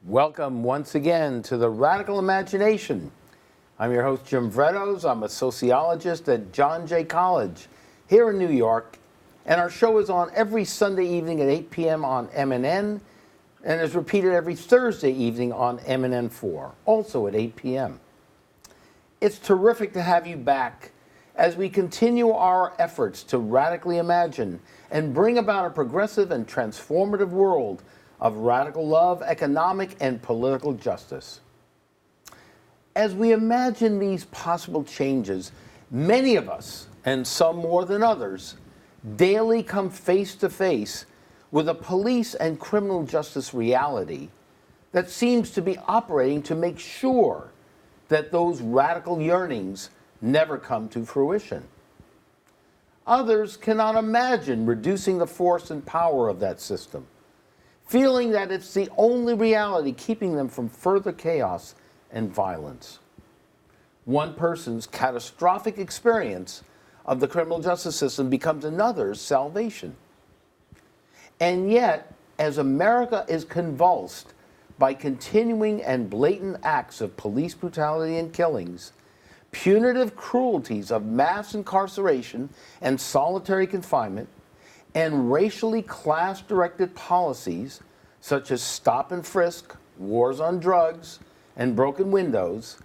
Welcome once again to the Radical Imagination. I'm your host, Jim Vrettos. I'm a sociologist at John Jay College here in New York, and our show is on every Sunday evening at 8 p.m. on MNN, and is repeated every Thursday evening on MNN4, also at 8 p.m. It's terrific to have you back as we continue our efforts to radically imagine and bring about a progressive and transformative world of radical love, economic, and political justice. As we imagine these possible changes, many of us, and some more than others, daily come face to face with a police and criminal justice reality that seems to be operating to make sure that those radical yearnings never come to fruition. Others cannot imagine reducing the force and power of that system, feeling that it's the only reality keeping them from further chaos and violence. One person's catastrophic experience of the criminal justice system becomes another's salvation. And yet, as America is convulsed by continuing and blatant acts of police brutality and killings, punitive cruelties of mass incarceration and solitary confinement, and racially class-directed policies such as stop and frisk, wars on drugs, and broken windows,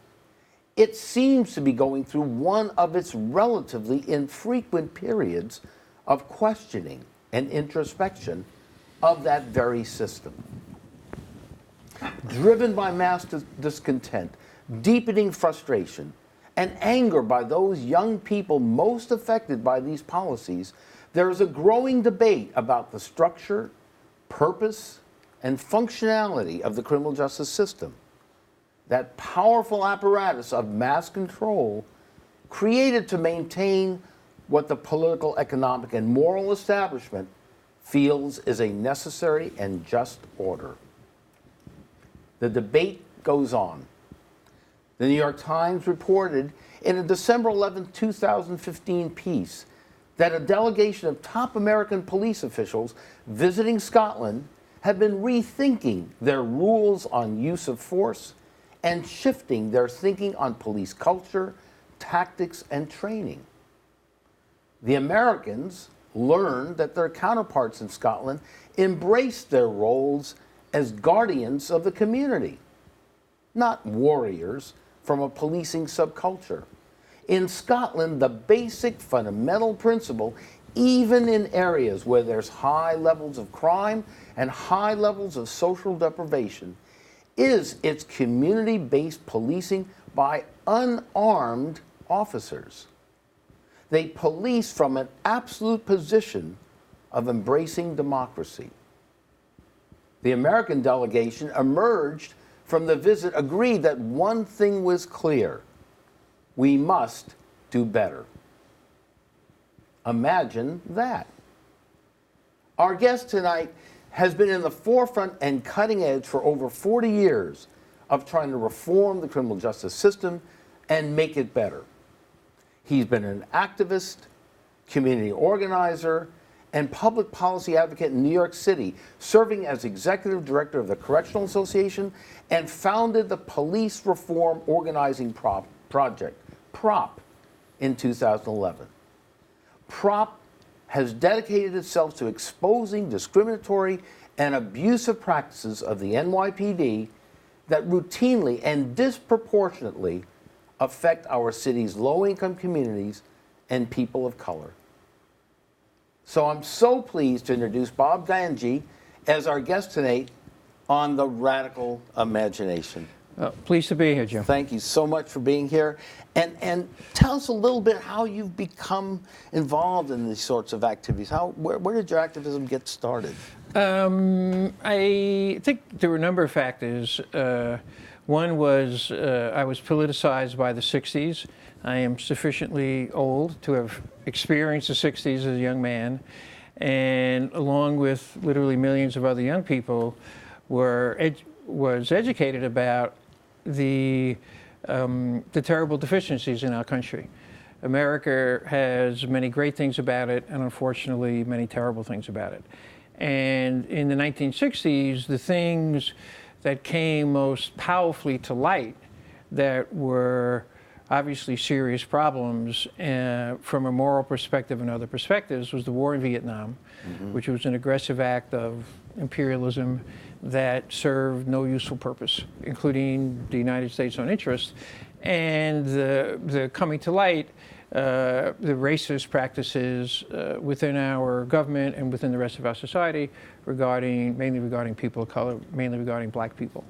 it seems to be going through one of its relatively infrequent periods of questioning and introspection of that very system. Driven by mass discontent, deepening frustration, and anger by those young people most affected by these policies, there is a growing debate about the structure, purpose, and functionality of the criminal justice system. That powerful apparatus of mass control created to maintain what the political, economic, and moral establishment feels is a necessary and just order. The debate goes on. The New York Times reported in a December 11, 2015 piece that a delegation of top American police officials visiting Scotland had been rethinking their rules on use of force and shifting their thinking on police culture, tactics, and training. The Americans learned that their counterparts in Scotland embraced their roles as guardians of the community, not warriors from a policing subculture. In Scotland, the basic fundamental principle, even in areas where there's high levels of crime and high levels of social deprivation, is its community-based policing by unarmed officers. They police from an absolute position of embracing democracy. The American delegation emerged from the visit agreed that one thing was clear: we must do better. Imagine that. Our guest tonight has been in the forefront and cutting edge for over 40 years of trying to reform the criminal justice system and make it better. He's been an activist, community organizer, and public policy advocate in New York City, serving as executive director of the Correctional Association, and founded the Police Reform Organizing Project, PROP, in 2011. PROP has dedicated itself to exposing discriminatory and abusive practices of the NYPD that routinely and disproportionately affect our city's low-income communities and people of color. So I'm so pleased to introduce Bob Gangi as our guest tonight on the Radical Imagination. Pleased to be here, Jim. Thank you so much for being here. And tell us a little bit how you've become involved in these sorts of activities. Where did your activism get started? I think there were a number of factors. One was I was politicized by the 60s. I am sufficiently old to have experienced the 60s as a young man, and along with literally millions of other young people, was educated about the terrible deficiencies in our country. America has many great things about it, and unfortunately many terrible things about it. And in the 1960s, the things that came most powerfully to light that were obviously serious problems from a moral perspective and other perspectives was the war in Vietnam, which was an aggressive act of imperialism that served no useful purpose, including the United States' own interest, and the coming to light, the racist practices within our government and within the rest of our society mainly regarding people of color, mainly regarding black people.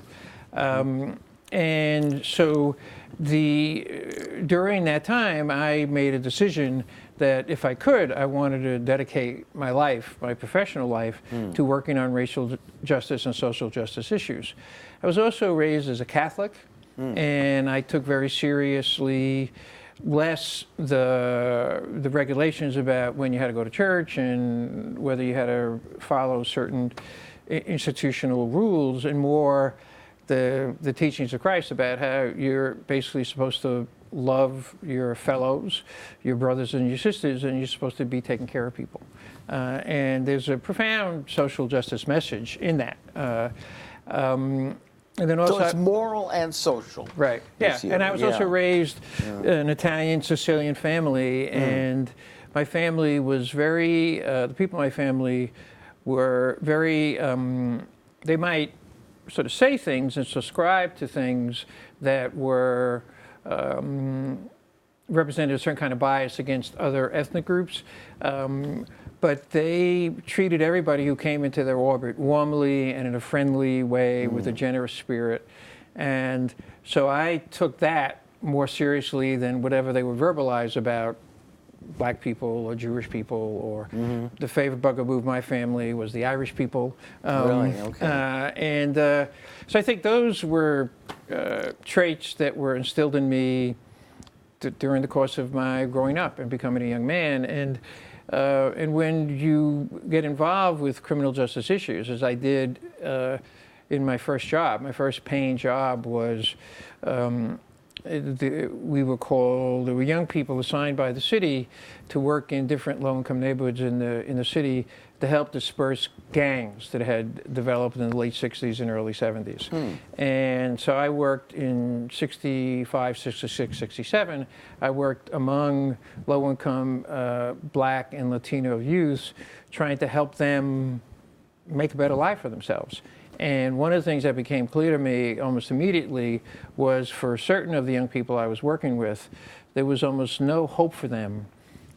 And so during that time, I made a decision that if I could, I wanted to dedicate my life, my professional life, to working on racial justice and social justice issues. I was also raised as a Catholic, and I took very seriously less the regulations about when you had to go to church and whether you had to follow certain institutional rules, and more the teachings of Christ about how you're basically supposed to love your fellows, your brothers and your sisters, and you're supposed to be taking care of people. And there's a profound social justice message in that. And then also, so it's moral and social. Right, yeah. And I was also raised in an Italian Sicilian family, and my family was very, the people in my family were very, they might sort of say things and subscribe to things that were represented a certain kind of bias against other ethnic groups. But they treated everybody who came into their orbit warmly and in a friendly way with a generous spirit. And so I took that more seriously than whatever they would verbalize about black people or Jewish people, or the favorite bugaboo of my family was the Irish people. Really? Okay. So I think those were traits that were instilled in me during the course of my growing up and becoming a young man. And when you get involved with criminal justice issues, as I did in my first job, my first paying job was, there were young people assigned by the city to work in different low-income neighborhoods in the city to help disperse gangs that had developed in the late 60s and early 70s. And so I worked in 65, 66, 67. I worked among low-income black and Latino youths, trying to help them make a better life for themselves. And one of the things that became clear to me almost immediately was, for certain of the young people I was working with, there was almost no hope for them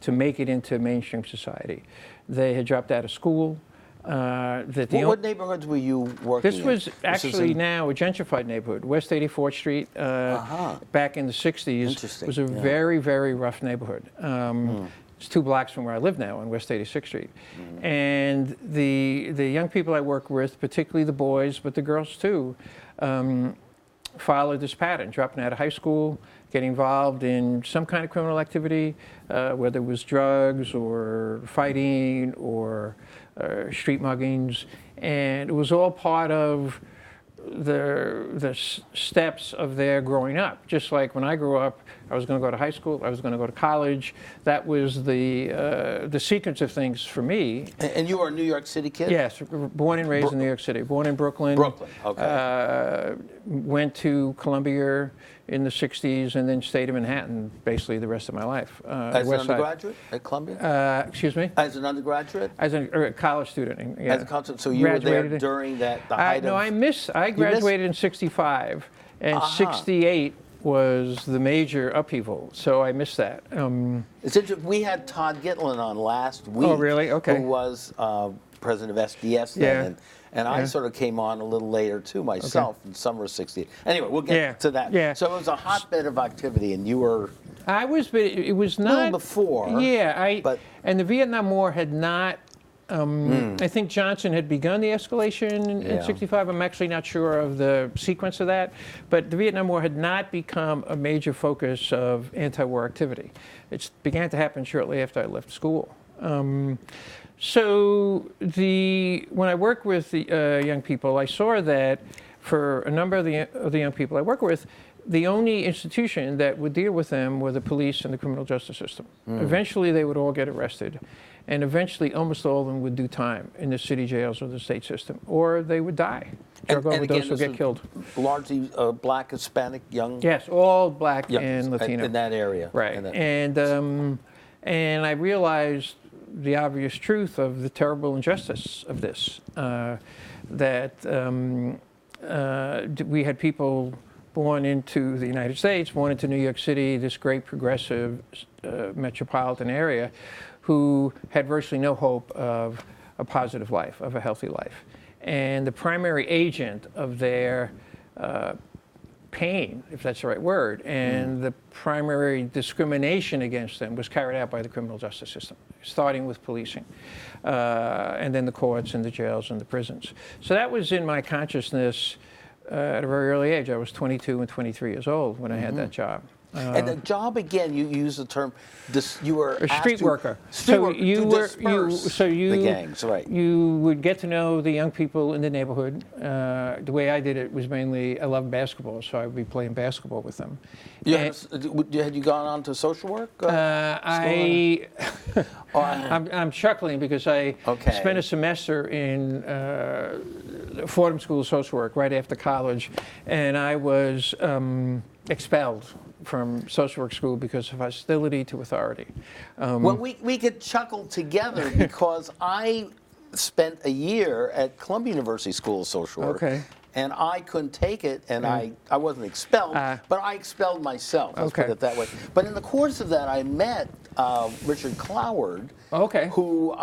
to make it into mainstream society. They had dropped out of school. What neighborhoods were you working in? This was actually now a gentrified neighborhood. West 84th Street, back in the 60s, was a very, very rough neighborhood. It's 2 blocks from where I live now on West 86th Street. And the young people I work with, particularly the boys, but the girls too, followed this pattern, dropping out of high school, getting involved in some kind of criminal activity, whether it was drugs or fighting or street muggings. And it was all part of the steps of their growing up. Just like when I grew up, I was going to go to high school, I was going to go to college. That was the sequence of things for me. And you were a New York City kid? Yes, born and raised in New York City. Born in Brooklyn. Brooklyn, okay. Went to Columbia in the 60s and then stayed in Manhattan basically the rest of my life. As an undergraduate at Columbia? Excuse me? As an undergraduate? As a college student. Yeah. As a college, so you were there during the height No, I graduated in 65, and 68 was the major upheaval, so I missed that. It's interesting. We had Todd Gitlin on last week. Oh, really? Okay. Who was president of SDS then. And I sort of came on a little later too myself in summer of 68. Anyway, we'll get to that. Yeah. So it was a hotbed of activity, and you were. I was, but it was not. Little before. Yeah, and the Vietnam War had not. I think Johnson had begun the escalation in 65. I'm actually not sure of the sequence of that, but the Vietnam War had not become a major focus of anti-war activity. It began to happen shortly after I left school. So when I worked with the young people, I saw that for a number of the young people I work with, the only institution that would deal with them were the police and the criminal justice system. Eventually, they would all get arrested, and eventually, almost all of them would do time in the city jails or the state system, or they would die. drug overdose again, or this get was killed. Largely Black, Hispanic, young. Yes, all Black young, and Latino. in that area. Right. And I realized the obvious truth of the terrible injustice of this, that we had people born into the United States, born into New York City, this great progressive metropolitan area, who had virtually no hope of a positive life, of a healthy life. And the primary agent of their pain, if that's the right word, and the primary discrimination against them was carried out by the criminal justice system, starting with policing, and then the courts and the jails and the prisons. So that was in my consciousness at a very early age. I was 22 and 23 years old when I had that job. And the job, again, you use the term, you were a street worker. So you the gangs, right? You would get to know the young people in the neighborhood. The way I did it was mainly, I loved basketball, so I would be playing basketball with them. Had you gone on to social work? I'm chuckling because I spent a semester in Fordham School of Social Work right after college, and I was expelled from social work school because of hostility to authority. Well, we could chuckle together because I spent a year at Columbia University School of Social Work. And I couldn't take it, and I wasn't expelled, but I expelled myself, let's put it that way. But in the course of that, I met Richard Cloward, who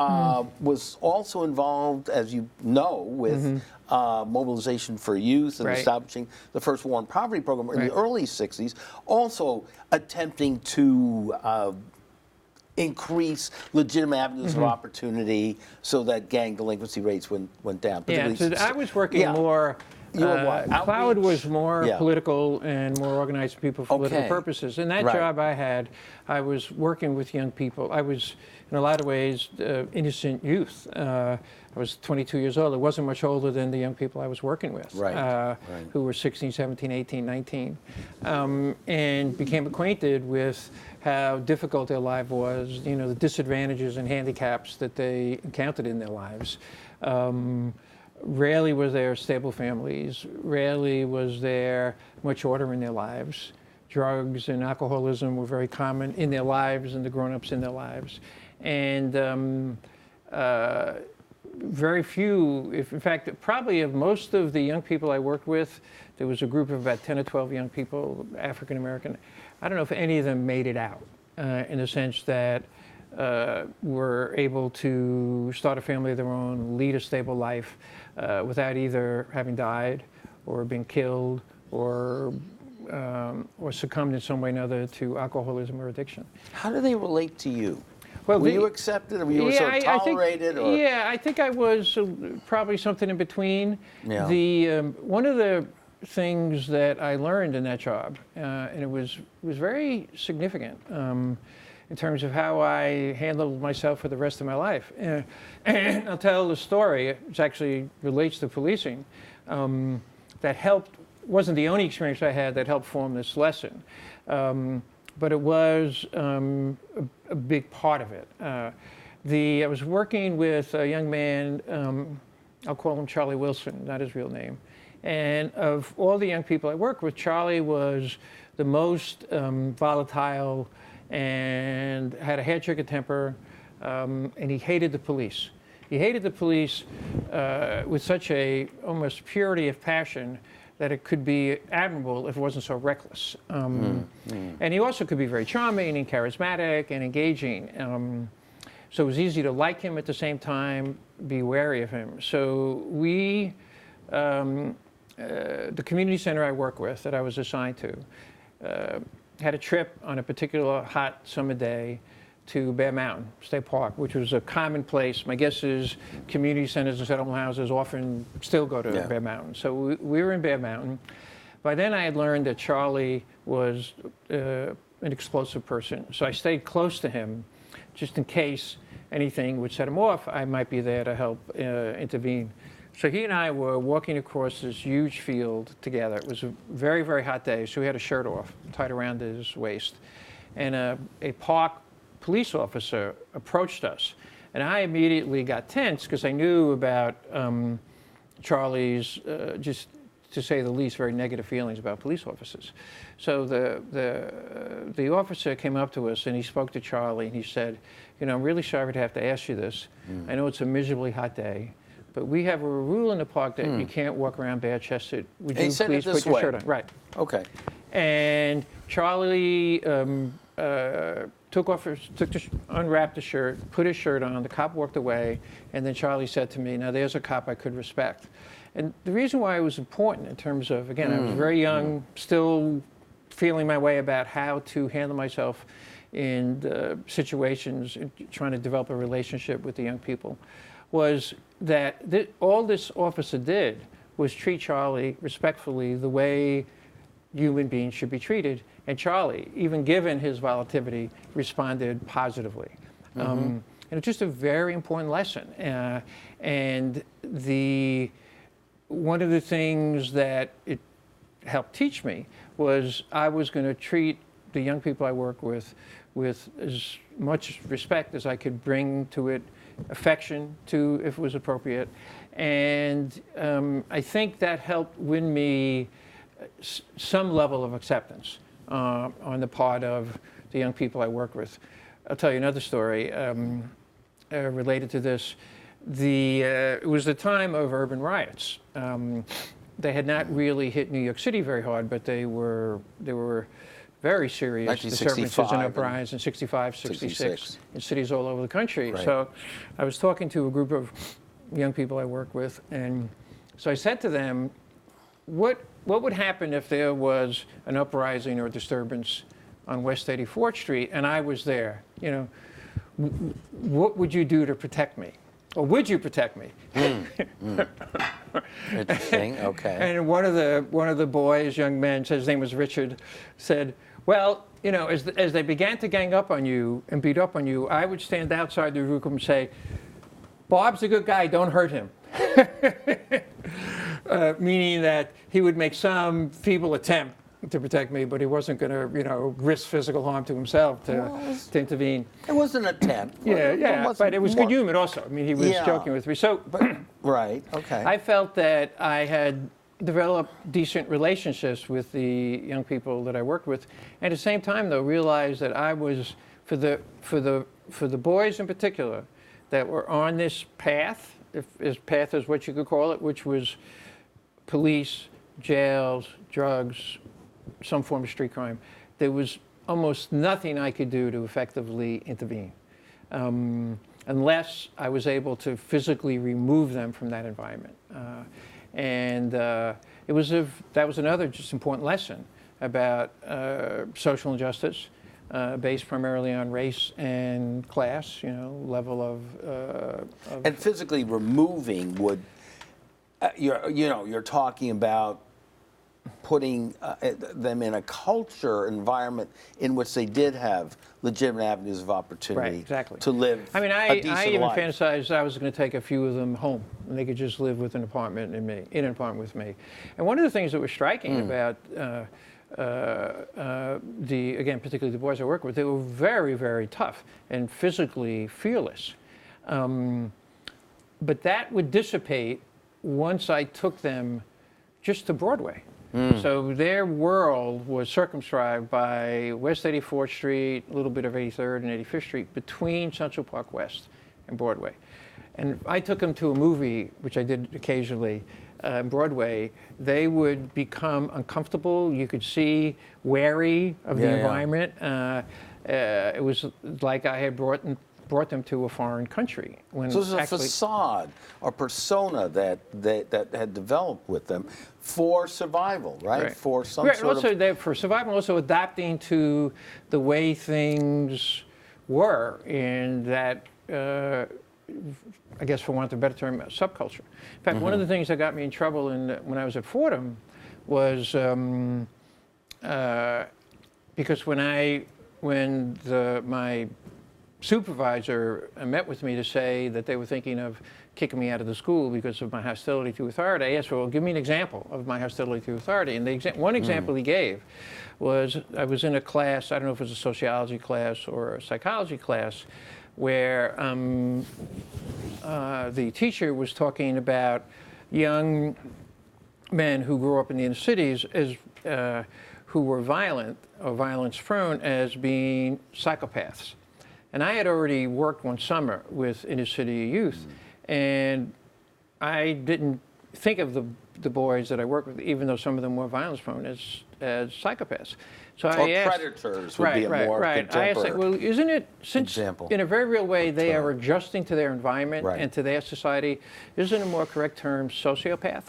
was also involved, as you know, with mobilization for youth and establishing the first war on poverty program in the early 60s, also attempting to increase legitimate avenues of opportunity so that gang delinquency rates went down. Yeah, so I was working more. Cloud was more political and more organized for people for political purposes. In that job I had, I was working with young people. I was, in a lot of ways, innocent youth. I was 22 years old. I wasn't much older than the young people I was working with, who were 16, 17, 18, 19, and became acquainted with how difficult their life was, the disadvantages and handicaps that they encountered in their lives. Rarely was there stable families. Rarely was there much order in their lives. Drugs and alcoholism were very common in their lives and the grown-ups in their lives. And very few, in fact, probably of most of the young people I worked with, there was a group of about 10 or 12 young people, African American. I don't know if any of them made it out in the sense that were able to start a family of their own, lead a stable life without either having died or been killed or succumbed in some way or another to alcoholism or addiction. How do they relate to you? Well, were you accepted, or were you sort of tolerated? I think I was probably something in between. One of the things that I learned in that job, and it was very significant in terms of how I handled myself for the rest of my life. And I'll tell the story, which actually relates to policing, that helped, wasn't the only experience I had that helped form this lesson. But it was a big part of it. I was working with a young man, I'll call him Charlie Wilson, not his real name. And of all the young people I worked with, Charlie was the most volatile and had a hair-trigger temper, and he hated the police. He hated the police with such a almost purity of passion that it could be admirable if it wasn't so reckless. And he also could be very charming and charismatic and engaging. So it was easy to like him, at the same time be wary of him. So we, the community center I work with, that I was assigned to, had a trip on a particular hot summer day to Bear Mountain State Park, which was a common place. My guess is community centers and settlement houses often still go to Bear Mountain. So we were in Bear Mountain. By then I had learned that Charlie was an explosive person. So I stayed close to him just in case anything would set him off. I might be there to help intervene. So he and I were walking across this huge field together. It was a very, very hot day, so he had a shirt off, tied around his waist. And a park police officer approached us. And I immediately got tense because I knew about Charlie's, just to say the least, very negative feelings about police officers. So the officer came up to us and he spoke to Charlie and he said, I'm really sorry to have to ask you this. I know it's a miserably hot day, but we have a rule in the park that you can't walk around bare-chested. Would you please put your shirt on? Right. Okay. And Charlie unwrapped the shirt, put his shirt on, the cop walked away, and then Charlie said to me, now there's a cop I could respect. And the reason why it was important in terms of, again, I was very young, still feeling my way about how to handle myself in situations, trying to develop a relationship with the young people, was that all this officer did was treat Charlie respectfully the way human beings should be treated. And Charlie, even given his volatility, responded positively. And it's just a very important lesson. And one of the things that it helped teach me was I was going to treat the young people I work with as much respect as I could bring to it, affection too, if it was appropriate. And I think that helped win me some level of acceptance on the part of the young people I work with. I'll tell you another story related to this. It was the time of urban riots. They had not really hit New York City very hard, but they were very serious disturbances and uprisings in 65, 66 in cities all over the country. Right. So I was talking to a group of young people I work with, and so I said to them, what would happen if there was an uprising or disturbance on West 84th Street and I was there? What would you do to protect me? Or would you protect me? Interesting. Okay. And one of the boys, young men, his name was Richard, said, well, as they began to gang up on you and beat up on you, I would stand outside the room and say, Bob's a good guy, don't hurt him. Meaning that he would make some feeble attempt to protect me, but he wasn't going to, risk physical harm to himself to intervene. It was an attempt. But it was good humor also. I mean, he was joking with me. So, right, okay. I felt that I had developed decent relationships with the young people that I worked with, and at the same time, though, realized that I was for the boys in particular that were on this path, if path is what you could call it, which was police, jails, drugs, some form of street crime, there was almost nothing I could do to effectively intervene unless I was able to physically remove them from that environment. That was another just important lesson about social injustice based primarily on race and class, level of and physically removing would, you're talking about putting them in a culture environment in which they did have legitimate avenues of opportunity to live a decent life. I even fantasized I was going to take a few of them home and they could just live with in an apartment with me. And one of the things that was striking about particularly the boys I work with, they were very, very tough and physically fearless. But that would dissipate once I took them just to Broadway. So their world was circumscribed by West 84th Street, a little bit of 83rd and 85th Street, between Central Park West and Broadway. And I took them to a movie, which I did occasionally, Broadway. They would become uncomfortable. You could see wary of the environment. It was like I had brought them to a foreign country. So it was a facade or persona that had developed with them for survival, right? For some sort of... For survival, also adapting to the way things were in that, I guess for want of a better term, subculture. In fact, one of the things that got me in trouble when I was at Fordham was because when my supervisor met with me to say that they were thinking of kicking me out of the school because of my hostility to authority, I asked, well, give me an example of my hostility to authority. And one example he gave was I was in a class, I don't know if it was a sociology class or a psychology class, where the teacher was talking about young men who grew up in the inner cities as who were violent or violence-prone as being psychopaths. And I had already worked one summer with inner city youth, and I didn't think of the boys that I worked with, even though some of them were violence-prone, as psychopaths. So I asked, predators would be a more I asked, well, isn't it, since example. In a very real way they are adjusting to their environment Right. and to their society, isn't a more correct term sociopath?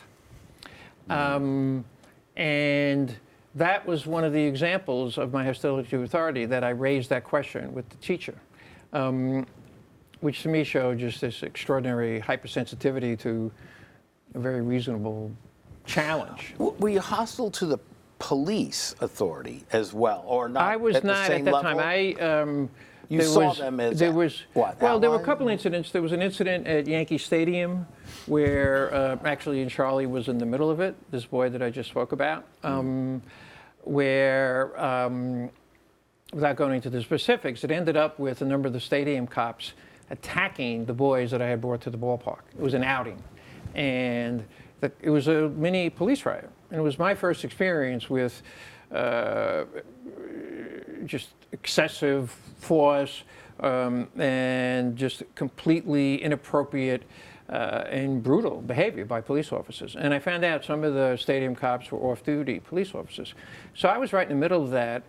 And that was one of the examples of my hostility to authority, that I raised that question with the teacher, which to me showed just this extraordinary hypersensitivity to a very reasonable challenge. Were you hostile to the police authority as well, or not? I was at not the same at that level? time. You saw them as there was what? Well, there were a allies? couple incidents. There was an incident at Yankee Stadium where actually, and Charlie was in the middle of it. This boy that I just spoke about, where without going into the specifics, it ended up with a number of the stadium cops attacking the boys that I had brought to the ballpark. It was an outing, and it was a mini police riot. And it was my first experience with just excessive force and just completely inappropriate and brutal behavior by police officers. And I found out some of the stadium cops were off-duty police officers. So I was right in the middle of that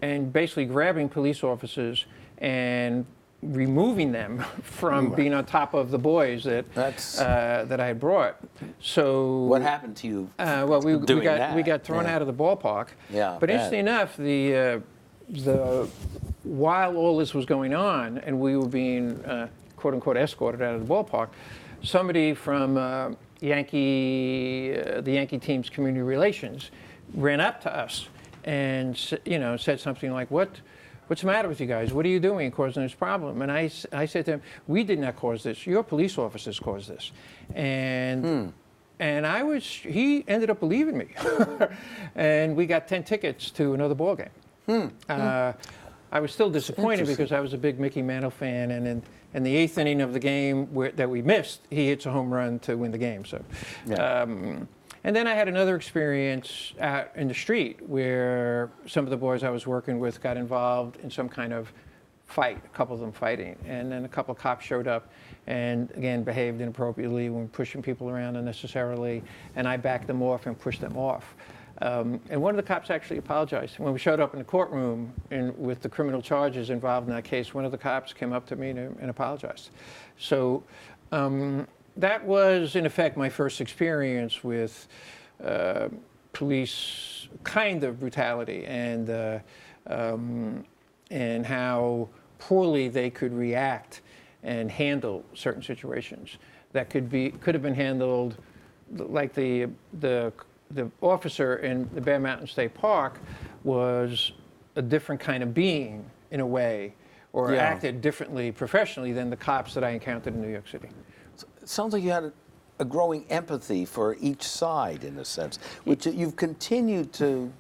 and basically grabbing police officers and removing them from being on top of the boys that that I had brought. So What happened to you? Well, we got thrown Yeah. out of the ballpark. Yeah, But bad. interestingly enough, while all this was going on and we were being quote unquote escorted out of the ballpark, somebody from the Yankee team's community relations ran up to us and said something like, What's the matter with you guys? What are you doing causing this problem? And I said to him, we did not cause this. Your police officers caused this. And he ended up believing me. And we got 10 tickets to another ball game. I was still disappointed because I was a big Mickey Mantle fan. And in the 8th inning of the game that we missed, he hits a home run to win the game. So. Yeah. And then I had another experience out in the street where some of the boys I was working with got involved in some kind of fight, a couple of them fighting. And then a couple of cops showed up and, again, behaved inappropriately when pushing people around unnecessarily. And I backed them off and pushed them off. And one of the cops actually apologized. When we showed up in the courtroom with the criminal charges involved in that case, one of the cops came up to me and apologized. So. That was, in effect, my first experience with police kind of brutality and how poorly they could react and handle certain situations that could have been handled, like the officer in the Bear Mountain State Park was a different kind of being in a way, or acted differently professionally than the cops that I encountered in New York City. It sounds like you had a growing empathy for each side, in a sense, which you've continued to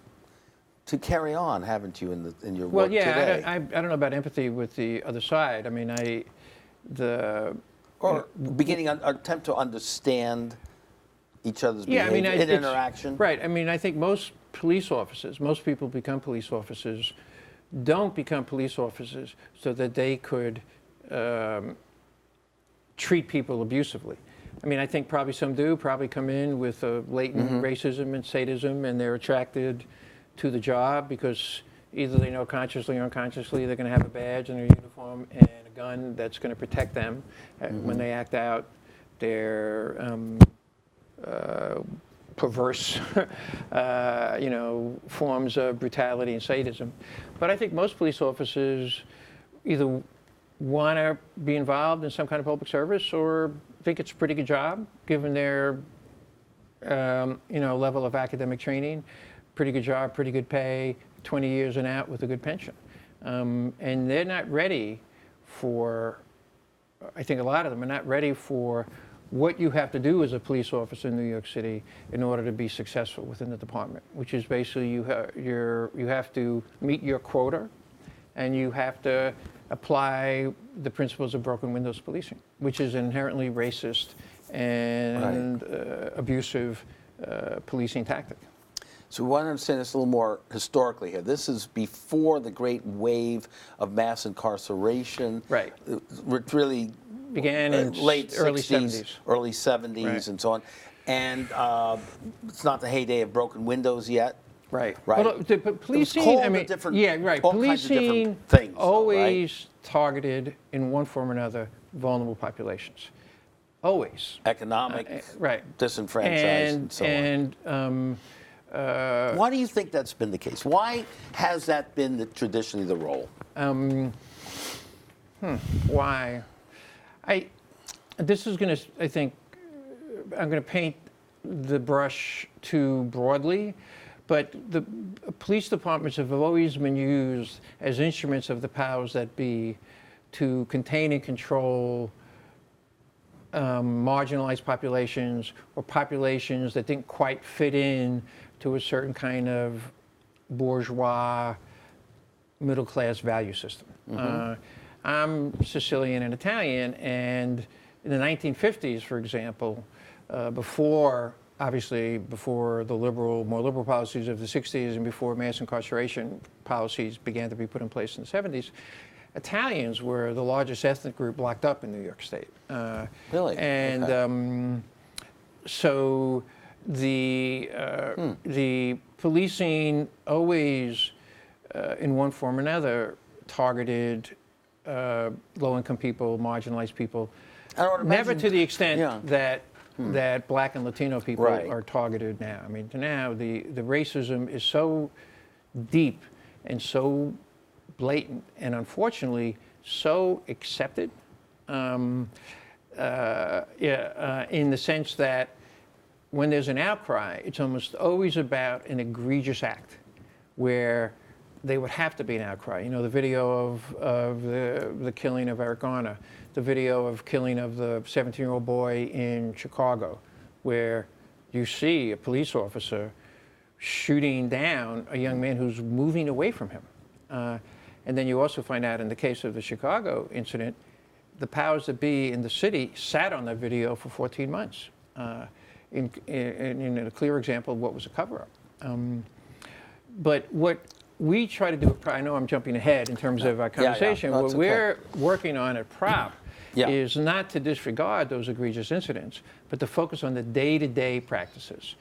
carry on, haven't you, in your work today? I don't know about empathy with the other side. I mean, or beginning an attempt to understand each other's behavior in interaction. Right. I mean, I think most police officers, most people become police officers, don't become police officers so that they could treat people abusively. I mean, I think probably some do, probably come in with a latent racism and sadism, and they're attracted to the job because either they know consciously or unconsciously they're going to have a badge and a uniform and a gun that's going to protect them when they act out their perverse, forms of brutality and sadism. But I think most police officers either want to be involved in some kind of public service or think it's a pretty good job given their level of academic training, pretty good job, pretty good pay, 20 years and out with a good pension. And they're not ready for, I think a lot of them are not ready for what you have to do as a police officer in New York City in order to be successful within the department, which is basically you have to meet your quota and you have to apply the principles of broken windows policing, which is inherently racist and abusive policing tactic. So we want to understand this a little more historically here. This is before the great wave of mass incarceration. Right. Which really began in late early 60s, 70s. early 70s, Right. and so on. And it's not the heyday of broken windows yet. Right. Right. Well, the policing, It was called I mean, a different, yeah, right. all kinds of Policing different things, though, always targeted, in one form or another, vulnerable populations. Always. Economic, Right. disenfranchised, and so on. Why do you think that's been the case? Why has that been traditionally the role? Why? This is going to, I think, I'm going to paint the brush too broadly, but the police departments have always been used as instruments of the powers that be to contain and control marginalized populations or populations that didn't quite fit in to a certain kind of bourgeois middle-class value system. I'm Sicilian and Italian, and in the 1950s, for example, obviously before the more liberal policies of the 60s and before mass incarceration policies began to be put in place in the 70s, Italians were the largest ethnic group locked up in New York State. Really? And okay. So the policing always, in one form or another, targeted low-income people, marginalized people. Never to the extent that Black and Latino people are targeted now. I mean, now the racism is so deep and so blatant, and unfortunately so accepted. In the sense that when there's an outcry, it's almost always about an egregious act, where they would have to be an outcry. You know, the video of the killing of Eric Garner, the video of killing of the 17-year-old boy in Chicago, where you see a police officer shooting down a young man who's moving away from him. And then you also find out in the case of the Chicago incident, the powers that be in the city sat on that video for 14 months in a clear example of what was a cover-up. But what we try to do, I know I'm jumping ahead in terms of our conversation, what we're working on at PROP is not to disregard those egregious incidents, but to focus on the day-to-day practices,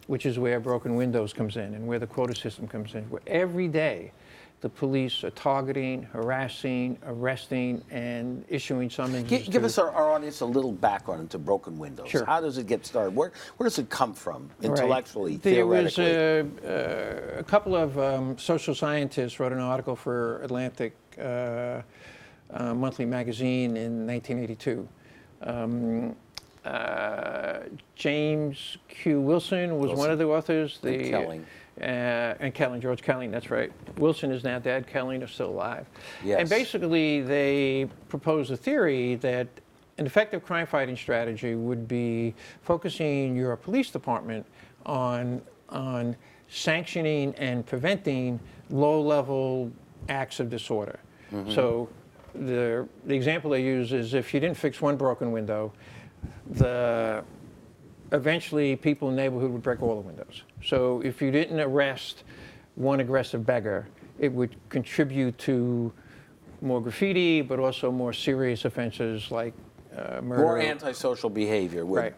which is where broken windows comes in and where the quota system comes in, where every day the police are targeting, harassing, arresting, and issuing summonses. Give us our audience a little background into broken windows. Sure. How does it get started? Where does it come from, intellectually, theoretically? There was a couple of social scientists wrote an article for Atlantic Monthly Magazine in 1982. James Q. Wilson was one of the authors. And Kelling, George Kelling, that's right. Wilson is now dead, Kelling is still alive. Yes. And basically they proposed a theory that an effective crime fighting strategy would be focusing your police department on sanctioning and preventing low-level acts of disorder. So the example they use is if you didn't fix one broken window, eventually people in the neighborhood would break all the windows. So if you didn't arrest one aggressive beggar, it would contribute to more graffiti, but also more serious offenses like murder. More antisocial behavior would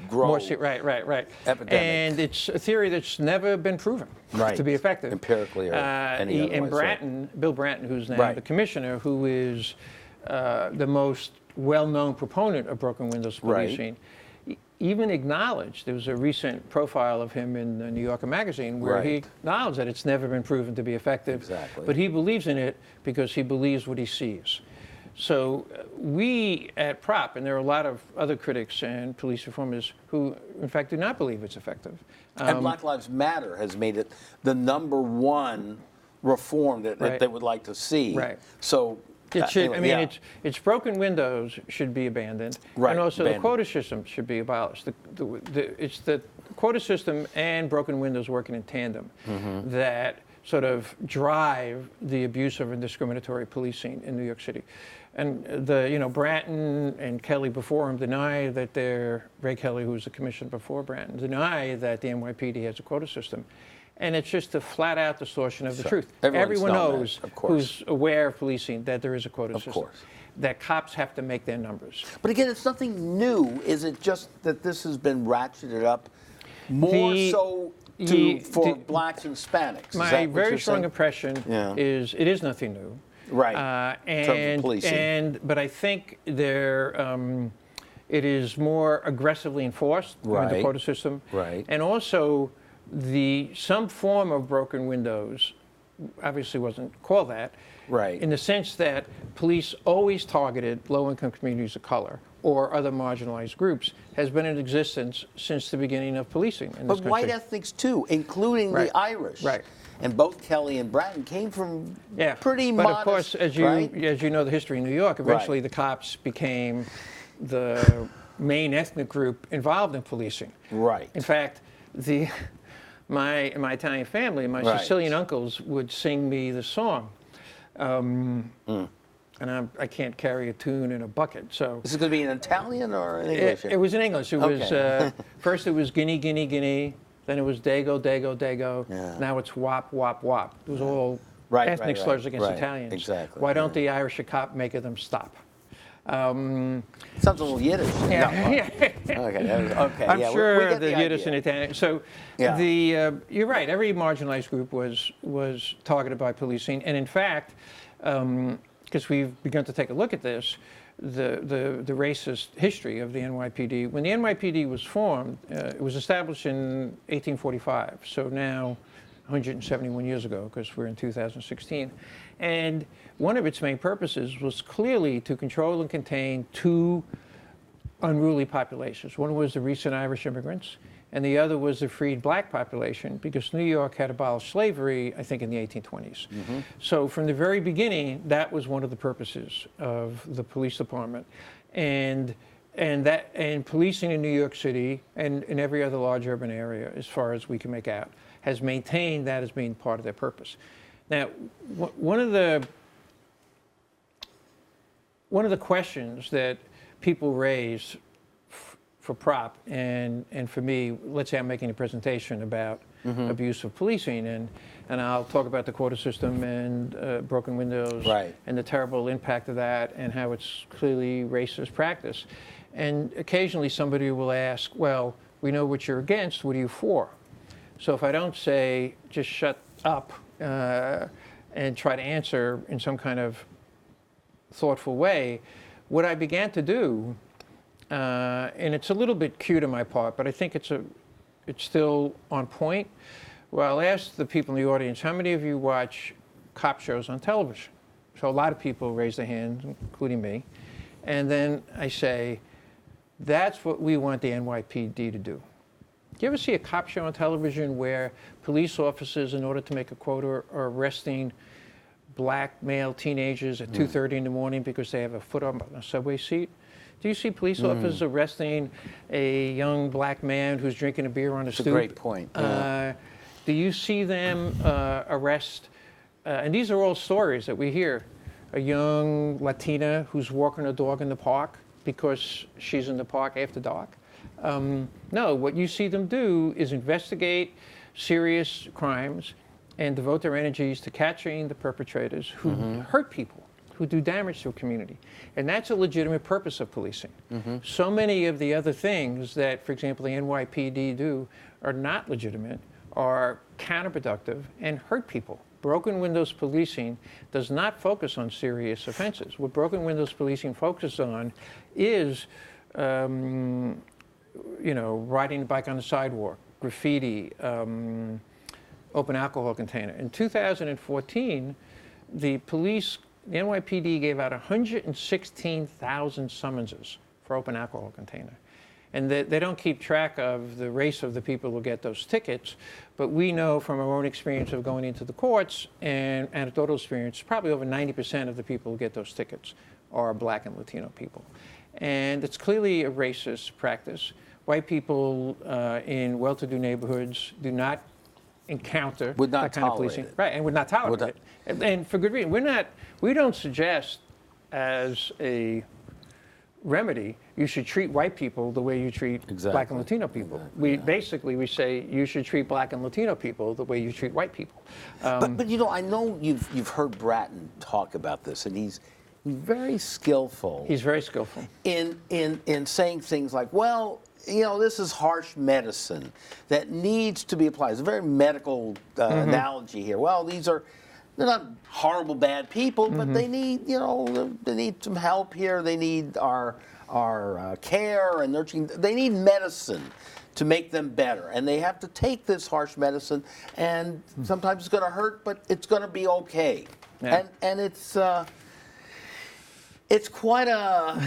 grow. Right. Epidemic. And it's a theory that's never been proven to be effective. Empirically or any other way. Bill Bratton, who's now the commissioner, who is the most well-known proponent of broken windows policing, even acknowledged, there was a recent profile of him in the New Yorker magazine where he acknowledged that it's never been proven to be effective, but he believes in it because he believes what he sees. So we at PROP, and there are a lot of other critics and police reformers who, in fact, do not believe it's effective. And Black Lives Matter has made it the #1 reform that they would like to see. So it should. It's broken windows should be abandoned, and also the quota system should be abolished. It's the quota system and broken windows working in tandem that sort of drive the abusive and discriminatory policing in New York City. And Bratton and Kelly before him deny that Ray Kelly, who was the commissioner before Bratton, deny that the NYPD has a quota system. And it's just a flat-out distortion of the truth. Everyone knows, who's aware of policing, that there is a quota system. Of course. That cops have to make their numbers. But again, it's nothing new. Is it just that this has been ratcheted up more for blacks and Hispanics? My very strong impression is it is nothing new. Right. In terms of policing. But I think it is more aggressively enforced in the quota system. Right. And also some form of broken windows obviously wasn't called that. Right. In the sense that police always targeted low-income communities of color or other marginalized groups has been in existence since the beginning of policing in this country. But white ethnics too, including the Irish. Right. And both Kelly and Bratton came from pretty but modest. Of course, as you know the history in New York, eventually the cops became the main ethnic group involved in policing. Right. In fact, my Italian family, my Sicilian uncles would sing me the song. And I can't carry a tune in a bucket. So this is going to be in Italian or in English? It was in English. It was first it was Guinea, Guinea, Guinea. Then it was Dago, Dago, Dago. Yeah. Now it's Wop, Wop, Wop. It was all ethnic slurs against Italians. Exactly. Why don't the Irish cop make them stop? Sounds a little Yiddish. Okay. I'm sure the Yiddish and Italian. So you're right. Every marginalized group was targeted by policing, and in fact, because we've begun to take a look at this, the racist history of the NYPD. When the NYPD was formed, it was established in 1845. So now, 171 years ago, because we're in 2016. And one of its main purposes was clearly to control and contain two unruly populations. One was the recent Irish immigrants, and the other was the freed black population, because New York had abolished slavery, I think, in the 1820s. Mm-hmm. So from the very beginning, that was one of the purposes of the police department. And policing in New York City and in every other large urban area, as far as we can make out, has maintained that as being part of their purpose. Now, one of the questions that people raise for prop and for me, let's say I'm making a presentation about abuse of policing, and I'll talk about the quota system and broken windows and the terrible impact of that and how it's clearly racist practice. And occasionally somebody will ask, well, we know what you're against, what are you for? So if I don't say, just shut up and try to answer in some kind of thoughtful way, what I began to do, and it's a little bit cute on my part, but I think it's still on point. Well, I'll ask the people in the audience, how many of you watch cop shows on television? So a lot of people raise their hands, including me. And then I say, that's what we want the NYPD to do. Do you ever see a cop show on television where police officers, in order to make a quota, are arresting black male teenagers at 2:30 in the morning because they have a foot on a subway seat? Do you see police officers arresting a young black man who's drinking a beer on a stoop? That's a great point. Do you see them arrest, and these are all stories that we hear, a young Latina who's walking her dog in the park because she's in the park after dark? No, what you see them do is investigate serious crimes and devote their energies to catching the perpetrators who hurt people, who do damage to a community. And that's a legitimate purpose of policing. So many of the other things that, for example, the NYPD do are not legitimate, are counterproductive, and hurt people. Broken windows policing does not focus on serious offenses. What broken windows policing focuses on is riding a bike on the sidewalk, graffiti, open alcohol container. In 2014, the NYPD gave out 116,000 summonses for open alcohol container. And they don't keep track of the race of the people who get those tickets, but we know from our own experience of going into the courts and anecdotal experience, probably over 90% of the people who get those tickets are black and Latino people. And it's clearly a racist practice. White people in well-to-do neighborhoods do not encounter Would not that kind of tolerate policing. it. Right, and would not tolerate it. And for good reason. We don't suggest as a remedy you should treat white people the way you treat Black and Latino people. We say you should treat Black and Latino people the way you treat white people. But you know, I know you've heard Bratton talk about this, and he's very skillful. He's very skillful in saying things like, well, you know, this is harsh medicine that needs to be applied. It's a very medical analogy here. Well, they're not horrible bad people, but they need, you know, they need some help here. They need our care and nurturing. They need medicine to make them better, and they have to take this harsh medicine. And sometimes it's going to hurt, but it's going to be okay. Yeah. And it's quite a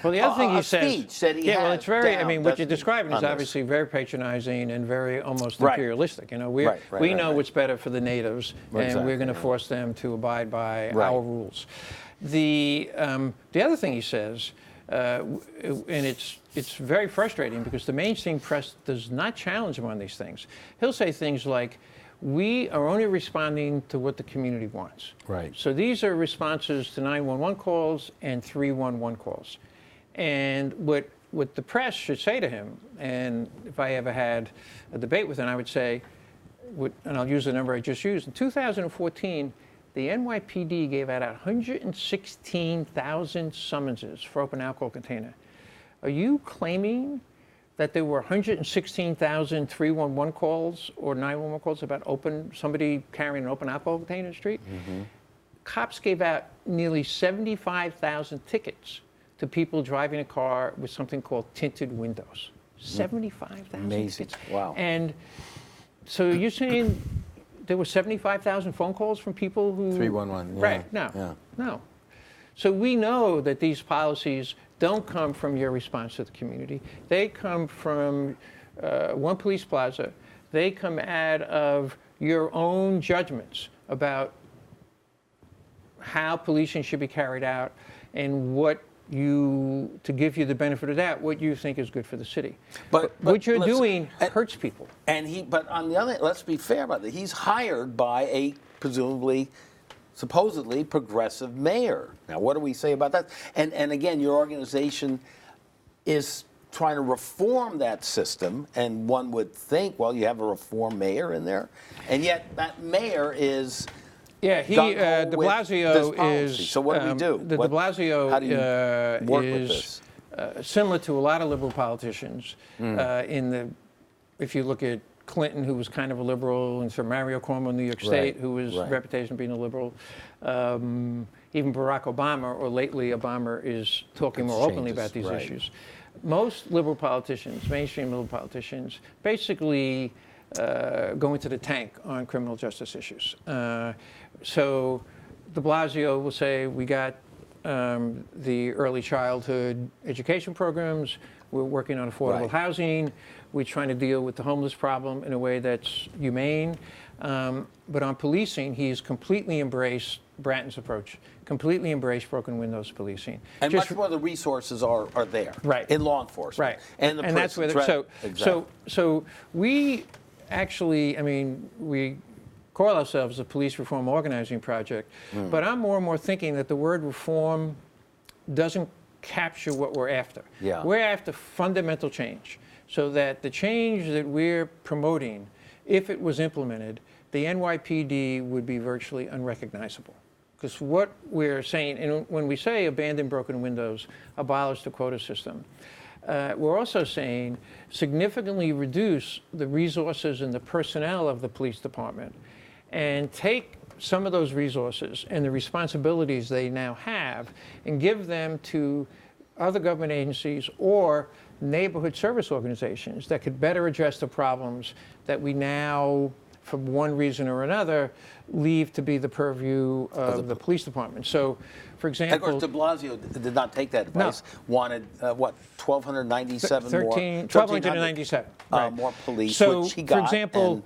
well, the other thing he says, speech that he yeah, well, has it's very. down, I mean, what you're describing is obviously very patronizing and very almost imperialistic. You know, we know what's better for the natives, and we're going to force them to abide by our rules. The other thing he says, and it's very frustrating because the mainstream press does not challenge him on these things. He'll say things like, we are only responding to what the community wants. Right. So these are responses to 911 calls and 311 calls. And what the press should say to him, and if I ever had a debate with him, I would say, and I'll use the number I just used, in 2014, the NYPD gave out 116,000 summonses for open alcohol container. Are you claiming that there were 116,000 311 calls or 911 calls about somebody carrying an open alcohol container in the street? Cops gave out nearly 75,000 tickets to people driving a car with something called tinted windows. 75,000 tickets. Wow. And so you're saying there were 75,000 phone calls from people who... 311, yeah. Right, no. So we know that these policies don't come from your response to the community. They come from One Police Plaza. They come out of your own judgments about how policing should be carried out and to give you the benefit of that, what you think is good for the city. But what you're doing hurts people. But on the other hand, let's be fair about that. He's hired by a supposedly progressive mayor. Now, what do we say about that? And again, your organization is trying to reform that system, and one would think, well, you have a reform mayor in there, and yet that mayor is... Yeah, de Blasio is... So what do we do? De Blasio how do you work with this? Similar to a lot of liberal politicians. If you look at Clinton, who was kind of a liberal, and Sir Mario Cuomo in New York State, who was reputation of being a liberal. Even Barack Obama, or lately Obama, is talking more openly about these issues. Most liberal politicians, mainstream liberal politicians, basically go into the tank on criminal justice issues. So de Blasio will say, we got the early childhood education programs, we're working on affordable housing, we're trying to deal with the homeless problem in a way that's humane. But on policing, he's completely embraced Bratton's approach, completely embraced broken windows policing. And much more of the resources are there in law enforcement. And that's where so we actually, I mean, we call ourselves a police reform organizing project, but I'm more and more thinking that the word reform doesn't capture what we're after. We're after fundamental change, so that the change that we're promoting, if it was implemented, the NYPD would be virtually unrecognizable. Because what we're saying, and when we say abandon broken windows, abolish the quota system, we're also saying significantly reduce the resources and the personnel of the police department, and take some of those resources and the responsibilities they now have and give them to other government agencies or neighborhood service organizations that could better address the problems that we now, for one reason or another, leave to be the purview of the police department. So, for example... Of course, de Blasio did not take that advice. Wanted, 1,297 more... 1,297. More police, so, which he got. For example,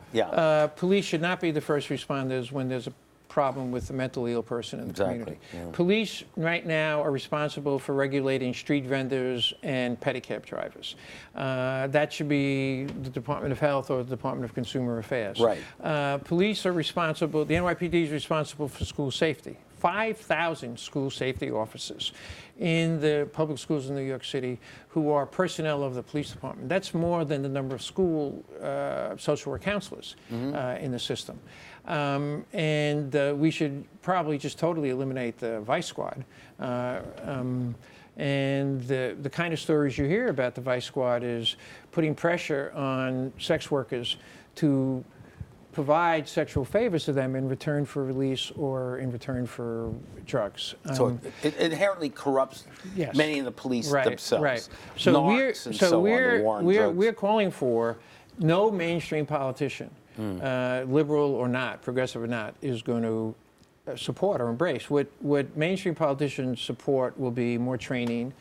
police should not be the first responders when there's a problem with the mentally ill person in the community. Yeah. Police right now are responsible for regulating street vendors and pedicab drivers. That should be the Department of Health or the Department of Consumer Affairs. Right. Police are responsible, the NYPD is responsible for school safety. 5,000 school safety officers in the public schools in New York City who are personnel of the police department. That's more than the number of school social work counselors in the system. We should probably just totally eliminate the vice squad. And the kind of stories you hear about the vice squad is putting pressure on sex workers to provide sexual favors to them in return for release or in return for drugs. So it inherently corrupts many of the police themselves. Right. So we're calling for no mainstream politician, liberal or not, progressive or not, is going to support or embrace. What mainstream politicians support will be more training,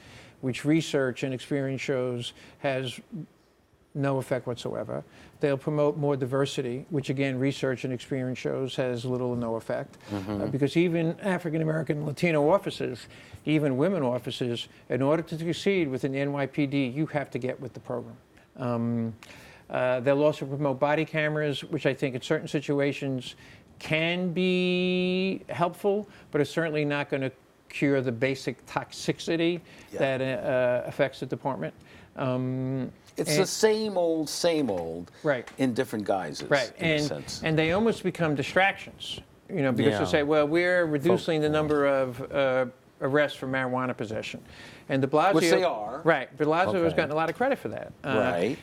which research and experience shows has no effect whatsoever. They'll promote more diversity, which again, research and experience shows has little or no effect. Because even African American Latino officers, even women officers, in order to succeed within the NYPD, you have to get with the program. They'll also promote body cameras, which I think in certain situations can be helpful, but it's certainly not going to cure the basic toxicity that affects the department. It's the same old, in different guises. Right, and they almost become distractions, you know, because they say, well, we're reducing the number of arrests for marijuana possession. And de Blasio, which they are. Right, de Blasio has gotten a lot of credit for that.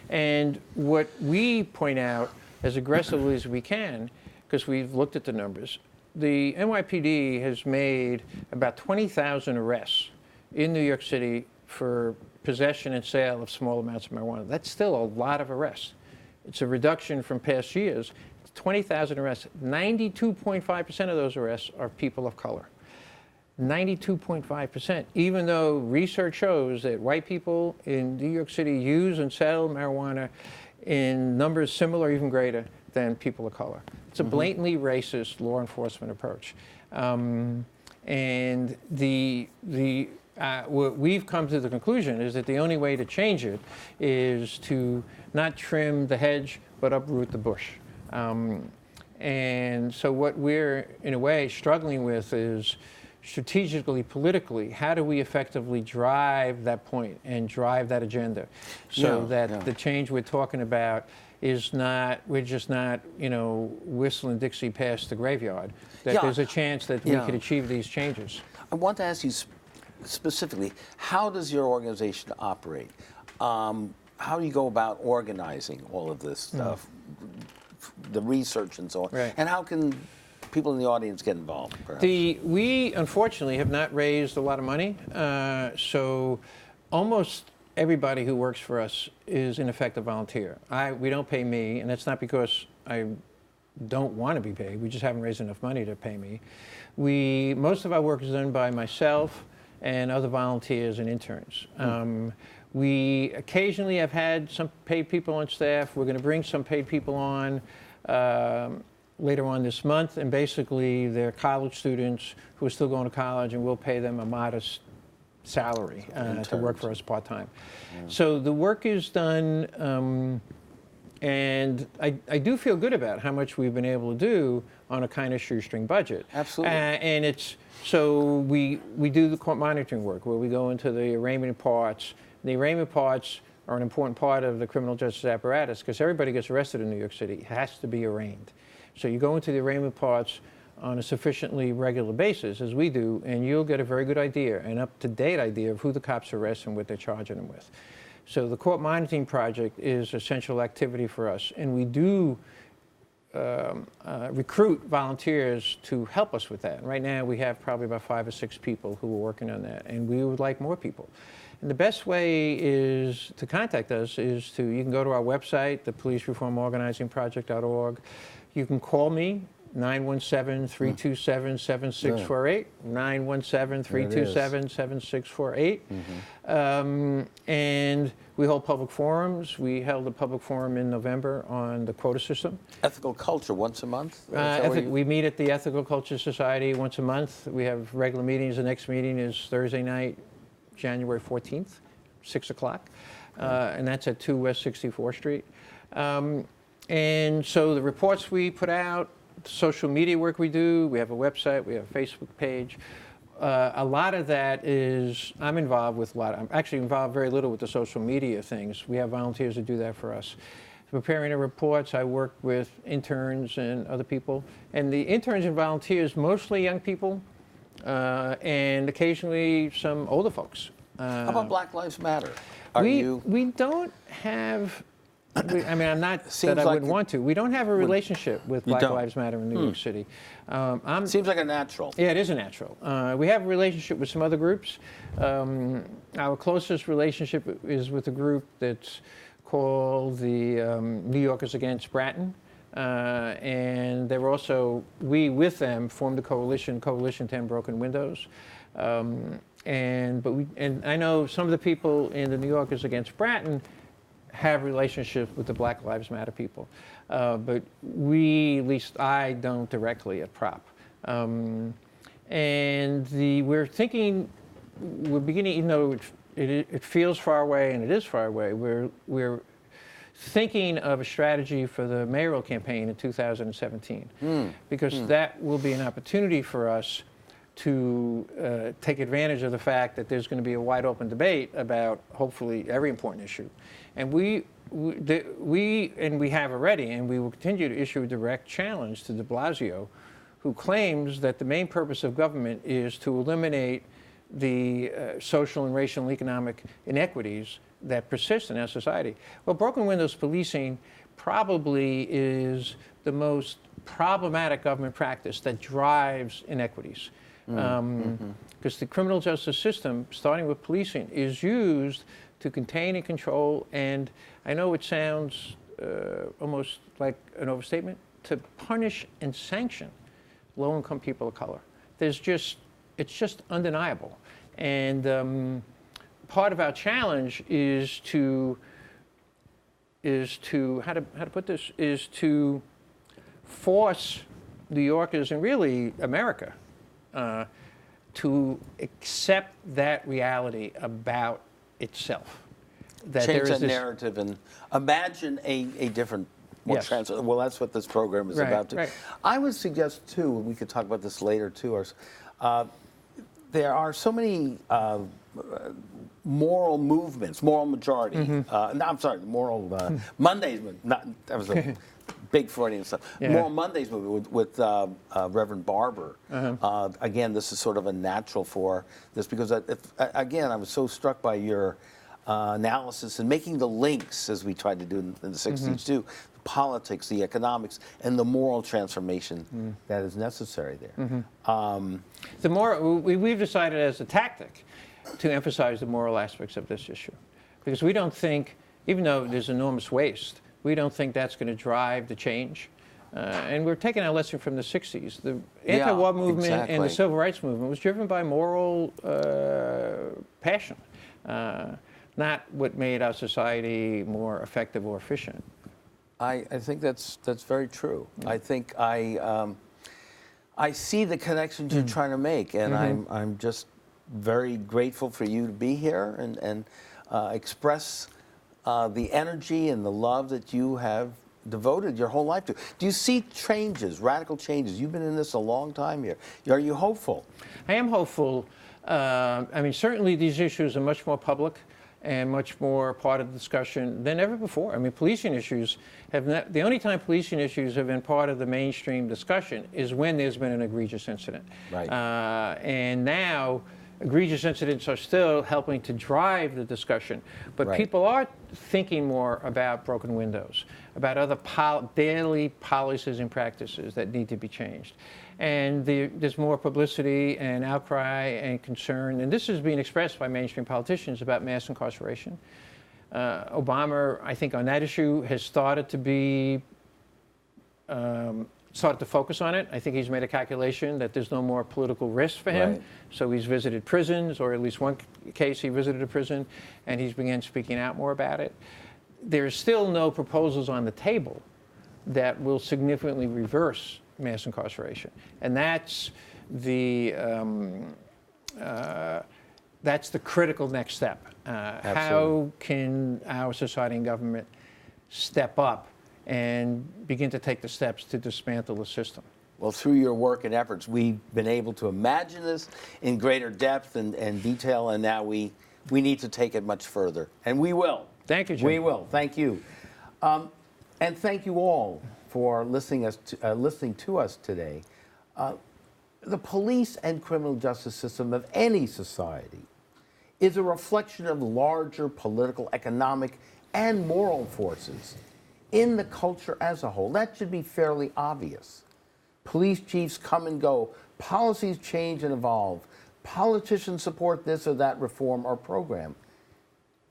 And what we point out as aggressively as we can, because we've looked at the numbers, the NYPD has made about 20,000 arrests in New York City for possession and sale of small amounts of marijuana. That's still a lot of arrests. It's a reduction from past years. 20,000 arrests. 92.5% of those arrests are people of color. 92.5%, even though research shows that white people in New York City use and sell marijuana in numbers similar, even greater, than people of color. It's a blatantly racist law enforcement approach. What we've come to the conclusion is that the only way to change it is to not trim the hedge, but uproot the bush. And so what we're, in a way, struggling with is strategically, politically, how do we effectively drive that point and drive that agenda so that the change we're talking about is not, we're just not, you know, whistling Dixie past the graveyard, that there's a chance that we could achieve these changes. I want to ask you specifically, how does your organization operate? How do you go about organizing all of this stuff, the research and so on? Right. And how can people in the audience get involved, perhaps? We, unfortunately, have not raised a lot of money, so almost everybody who works for us is, in effect, a volunteer. We don't pay me, and that's not because I don't want to be paid. We just haven't raised enough money to pay me. Most of our work is done by myself and other volunteers and interns. We occasionally have had some paid people on staff. We're going to bring some paid people on later on this month, and basically they're college students who are still going to college, and we'll pay them a modest salary to work for us part-time. So the work is done, and I do feel good about how much we've been able to do on a kind of shoestring budget. Absolutely. And it's, so we do the court monitoring work where we go into the arraignment parts. The arraignment parts are an important part of the criminal justice apparatus because everybody gets arrested in New York City has to be arraigned. So you go into the arraignment parts on a sufficiently regular basis, as we do, and you'll get a very good idea, an up-to-date idea of who the cops arrest and what they're charging them with. So the court monitoring project is a central activity for us, and we do recruit volunteers to help us with that. Right now we have probably about 5 or 6 people who are working on that, and we would like more people. And the best way is to contact us is you can go to our website, thepolicereformorganizingproject.org. You can call me, 917-327-7648, 917-327-7648. And we hold public forums. We held a public forum in November on the quota system. Ethical culture once a month? We meet at the Ethical Culture Society once a month. We have regular meetings. The next meeting is Thursday night, January 14th, 6 o'clock. And that's at 2 West 64th Street. And so the reports we put out, the social media work we do, we have a website, we have a Facebook page. A lot of that is, I'm involved with a lot. I'm actually involved very little with the social media things. We have volunteers that do that for us. Preparing the reports, I work with interns and other people. And the interns and volunteers, mostly young people, and occasionally some older folks. How about Black Lives Matter? We don't have, I'm not that I wouldn't want to. We don't have a relationship with Black Lives Matter in New York City. Seems like a natural. Yeah, it is a natural. We have a relationship with some other groups. Our closest relationship is with a group that's called the New Yorkers Against Bratton. And they're also, we with them formed a Coalition 10 Broken Windows. And I know some of the people in the New Yorkers Against Bratton have relationships with the Black Lives Matter people, but we, at least I, don't directly at Prop. We're beginning, even though it feels far away, and it is far away, we're thinking of a strategy for the mayoral campaign in 2017, because that will be an opportunity for us to take advantage of the fact that there's going to be a wide open debate about hopefully every important issue. And we have already, and we will continue to issue a direct challenge to de Blasio, who claims that the main purpose of government is to eliminate the social and racial and economic inequities that persist in our society. Well, broken windows policing probably is the most problematic government practice that drives inequities. Because the criminal justice system, starting with policing, is used to contain and control, and I know it sounds almost like an overstatement, to punish and sanction low-income people of color. It's just undeniable. And part of our challenge is to force New Yorkers, and really America, to accept that reality about itself. That Change that narrative and imagine a different, more well, that's what this program is about. Too. Right. I would suggest, too, and we could talk about this later, too, there are so many moral movements, moral majority. No, I'm sorry, moral Mondays. That was a big Freudian stuff. Yeah. Moral Mondays movement with Reverend Barber. Again, this is sort of a natural for this because, again, I was so struck by your analysis and making the links, as we tried to do in the 60s too, the politics, the economics, and the moral transformation that is necessary there. We've decided as a tactic to emphasize the moral aspects of this issue, because we don't think, even though there's enormous waste, we don't think that's going to drive the change. And we're taking our lesson from the 60s. The anti-war movement and the civil rights movement was driven by moral passion, not what made our society more effective or efficient. I think that's very true. I think I see the connections you're trying to make, and I'm just very grateful for you to be here and express the energy and the love that you have devoted your whole life to. Do you see changes, radical changes? You've been in this a long time here. Are you hopeful? I am hopeful. I mean, certainly these issues are much more public and much more part of the discussion than ever before. I mean, policing issues the only time policing issues have been part of the mainstream discussion is when there's been an egregious incident. Right. And now, egregious incidents are still helping to drive the discussion, but people are thinking more about broken windows, about other daily policies and practices that need to be changed. And there's more publicity and outcry and concern, and this is being expressed by mainstream politicians about mass incarceration. Obama, I think on that issue, has started to be started to focus on it. I think he's made a calculation that there's no more political risk for him. Right. So he's visited prisons, or at least one case he visited a prison, and he's began speaking out more about it. There's still no proposals on the table that will significantly reverse mass incarceration. And that's the critical next step. How can our society and government step up and begin to take the steps to dismantle the system? Well, through your work and efforts, we've been able to imagine this in greater depth and detail, and now we need to take it much further. And we will. Thank you, Jim. We will. Thank you. And thank you all for listening to us today. The police and criminal justice system of any society is a reflection of larger political, economic, and moral forces in the culture as a whole. That should be fairly obvious. Police chiefs come and go. Policies change and evolve. Politicians support this or that reform or program.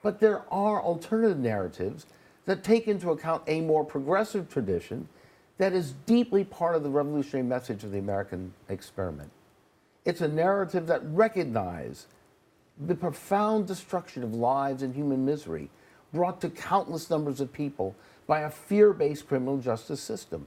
But there are alternative narratives that take into account a more progressive tradition that is deeply part of the revolutionary message of the American experiment. It's a narrative that recognizes the profound destruction of lives and human misery brought to countless numbers of people by a fear-based criminal justice system.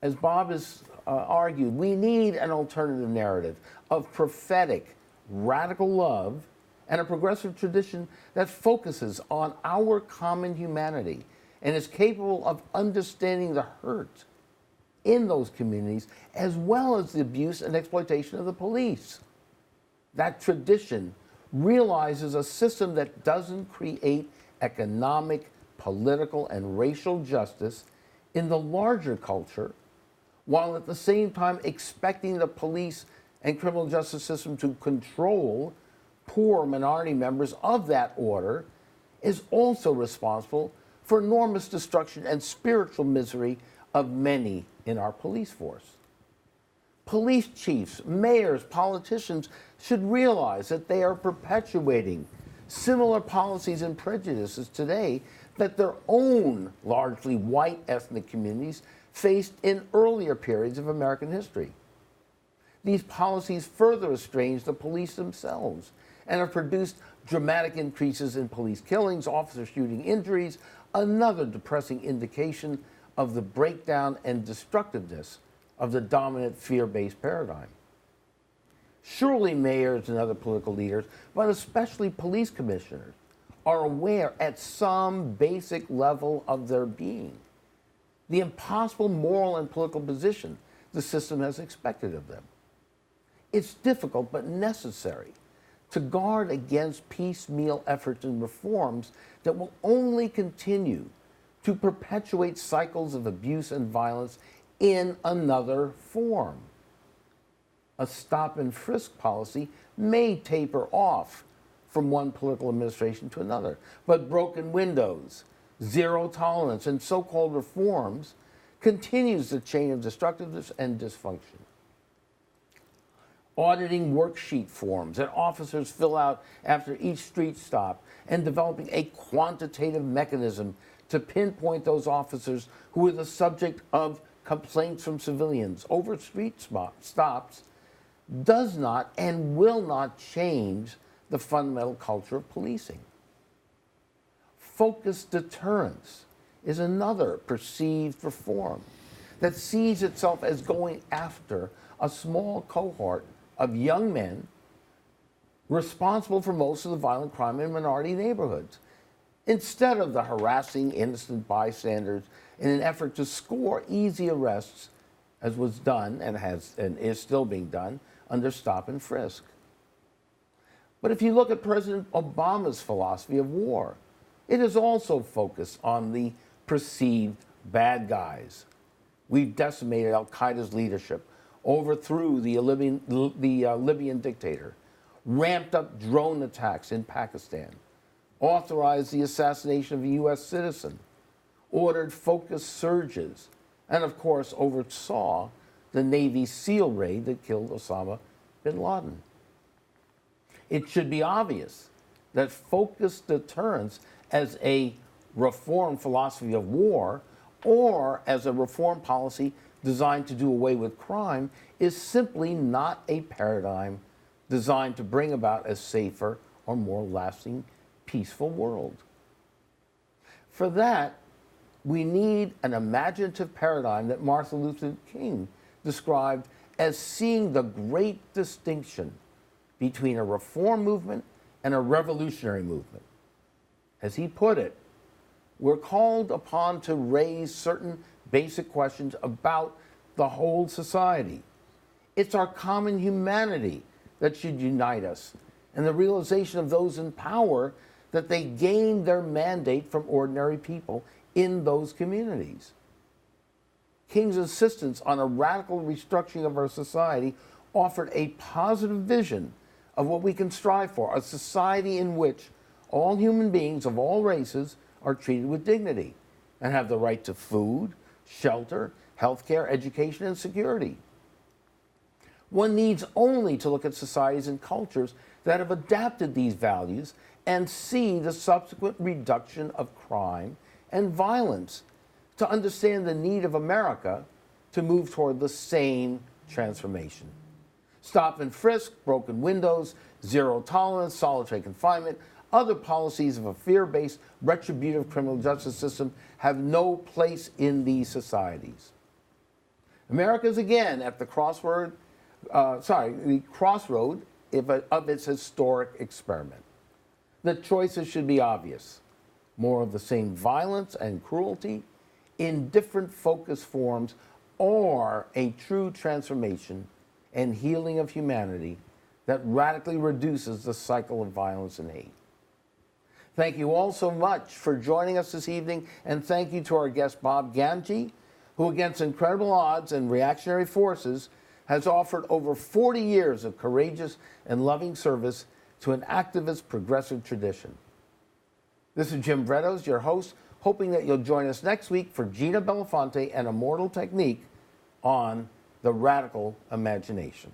As Bob has argued, we need an alternative narrative of prophetic, radical love and a progressive tradition that focuses on our common humanity and is capable of understanding the hurt in those communities as well as the abuse and exploitation of the police. That tradition realizes a system that doesn't create economic, political, and racial justice in the larger culture, while at the same time expecting the police and criminal justice system to control poor minority members of that order, is also responsible for enormous destruction and spiritual misery of many in our police force. Police chiefs, mayors, politicians should realize that they are perpetuating similar policies and prejudices today that their own largely white ethnic communities faced in earlier periods of American history. These policies further estrange the police themselves and have produced dramatic increases in police killings, officer shooting injuries, another depressing indication of the breakdown and destructiveness of the dominant fear-based paradigm. Surely mayors and other political leaders, but especially police commissioners, are aware at some basic level of their being the impossible moral and political position the system has expected of them. It's difficult but necessary to guard against piecemeal efforts and reforms that will only continue to perpetuate cycles of abuse and violence in another form. A stop and frisk policy may taper off from one political administration to another, but broken windows, zero tolerance, and so-called reforms continues the chain of destructiveness and dysfunction. Auditing worksheet forms that officers fill out after each street stop and developing a quantitative mechanism to pinpoint those officers who are the subject of complaints from civilians over street stops does not and will not change the fundamental culture of policing. Focused deterrence is another perceived reform that sees itself as going after a small cohort of young men responsible for most of the violent crime in minority neighborhoods, instead of the harassing innocent bystanders in an effort to score easy arrests, as was done and is still being done under stop and frisk. But if you look at President Obama's philosophy of war, it is also focused on the perceived bad guys. We've decimated al-Qaeda's leadership, overthrew the Libyan dictator, ramped up drone attacks in Pakistan, authorized the assassination of a U.S. citizen, ordered focused surges, and of course oversaw the Navy SEAL raid that killed Osama bin Laden. It should be obvious that focused deterrence as a reform philosophy of war or as a reform policy designed to do away with crime is simply not a paradigm designed to bring about a safer or more lasting, peaceful world. For that, we need an imaginative paradigm that Martin Luther King described as seeing the great distinction between a reform movement and a revolutionary movement. As he put it, we're called upon to raise certain basic questions about the whole society. It's our common humanity that should unite us, and the realization of those in power that they gain their mandate from ordinary people in those communities. King's insistence on a radical restructuring of our society offered a positive vision of what we can strive for, a society in which all human beings of all races are treated with dignity and have the right to food, shelter, healthcare, education, and security. One needs only to look at societies and cultures that have adapted these values and see the subsequent reduction of crime and violence to understand the need of America to move toward the same transformation. Stop and frisk, broken windows, zero tolerance, solitary confinement, other policies of a fear-based, retributive criminal justice system have no place in these societies. America is again at the crossroad of its historic experiment. The choices should be obvious. More of the same violence and cruelty in different focus forms, or a true transformation and healing of humanity that radically reduces the cycle of violence and hate. Thank you all so much for joining us this evening, and thank you to our guest Bob Gangi, who against incredible odds and reactionary forces has offered over 40 years of courageous and loving service to an activist progressive tradition. This is Jim Vrettos, your host, hoping that you'll join us next week for Gina Belafonte and Immortal Technique on the Radical Imagination.